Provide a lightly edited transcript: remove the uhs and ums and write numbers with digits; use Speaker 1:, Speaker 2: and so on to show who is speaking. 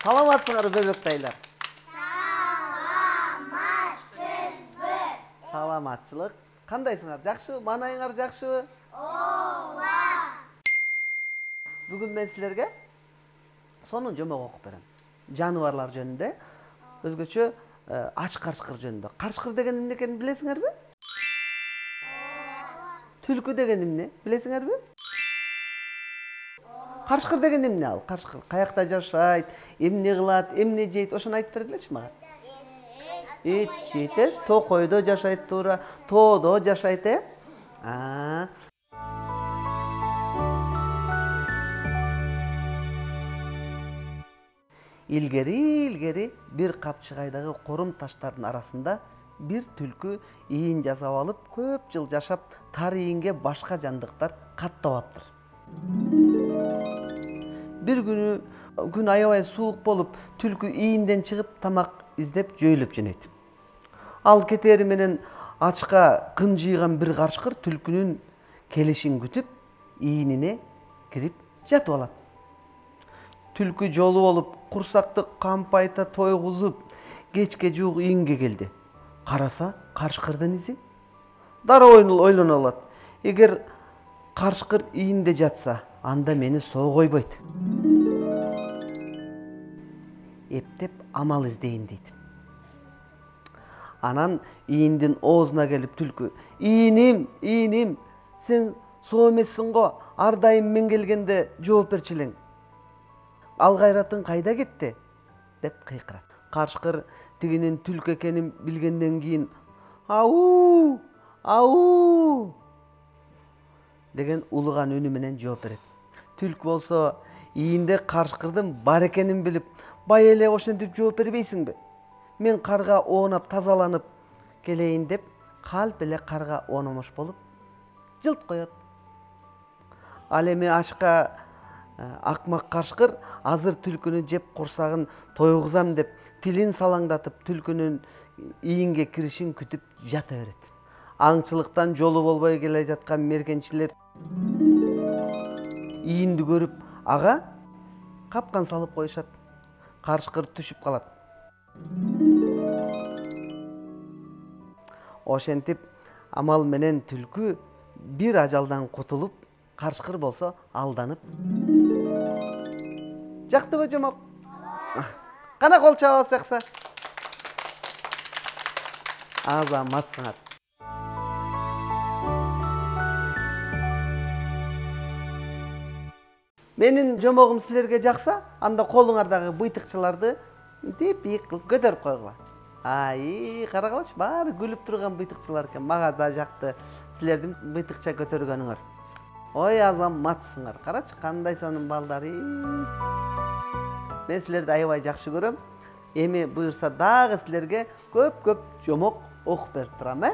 Speaker 1: Саламатсыңар бөбөктайлар.
Speaker 2: Саламатсызбы.
Speaker 1: Саламатчылык. Кандайсыңар? Жакшыбы? Манайыңар жакшыбы?
Speaker 2: Ооба.
Speaker 1: Бүгүн мен силерге сонун жомок окуп берем. Жаныбарлар жөнүндө, өзгөчө ач карчкыр жөнүндө. Карчкыр деген эмне экенин билесиңерби? Түлкү деген эмне? Билесиңерби? Карчкыр деген эмне ал? Карчкыр каякта жашайт, эмне кылат, эмне жейт, ошону айтып бергилечи мага. Эт жейт, токойдо жашайт туура, тоодо жашайт, Илгери бир капчыгайдагы корум таштардын арасында бир түлкү ийин жасап алып, көп жыл жашап, тар ийинге башка жандыктар каттабаптыр. Бир күнү күн аябай суук болуп, түлкү ийинден чыгып тамак издеп жөйлөп жөнөйт. Ал кетери менен ачка кын жыйган бир карчкыр түлкүнүн келишин күтүп, ийинине кирип жатып алат. Түлкү жолу болуп, курсакты кампайта тойгузуп, кечке жуук ийинге келди. Караса, карчкырдын изи. Дароо ойлоно алат. Эгер карчкыр ийинде жатса, анда мени соо койбойт. Эптеп амал издейин дейт. Анан ийиндин оозуна келип түлкү: "Ийиним, сен соо эмессиң го, ар дайым мен келгенде жооп берчи элең. Ал кайратың кайда кетти?" деп кыйкырат. Карчкыр тигинин түлкү экенин билгенден кийин "Ау! Ау!" деген улуган үнү менен жооп берет. Түлкү болсо ийинде карчкырдын бар экенин билип, бай эле ошентип жооп бербейсиңби? Мен карга оонап тазаланып келейин деп, калп эле карга оономош болуп жылт коет. Ал эми ачка акмак карчкыр азыр түлкүнү жеп курсагын тойгузам деп, тилин салаңдатып түлкүнүн ийинге киришин күтүп жата берет. Аңчылыктан жолу болбой келе жаткан мергенчилер ийинди көрүп, ага капкан салып коюшат. Карчкыр түшүп калат. Ошентип амал менен түлкү бир ажалдан кутулуп, карчкыр болсо алданып. Жактыбы жомок? Кана кол чабабыз жакса. Азаматсыңар. Менин жомогум силерге жакса, анда колуңардагы быйтыкчыларды биик кылып көтөрүп койгула. Карагалачы, баары күлүп турган быйтыкчылар экен. Мага да жакты силердин быйтыкча көтөргөнүңөр. Ой, азаматсыңар. Карачы, кандай сонун балдар. Мен силерди аябай жакшы көрөм. Эми буюрса дагы силерге көп жомок окуп берип турам,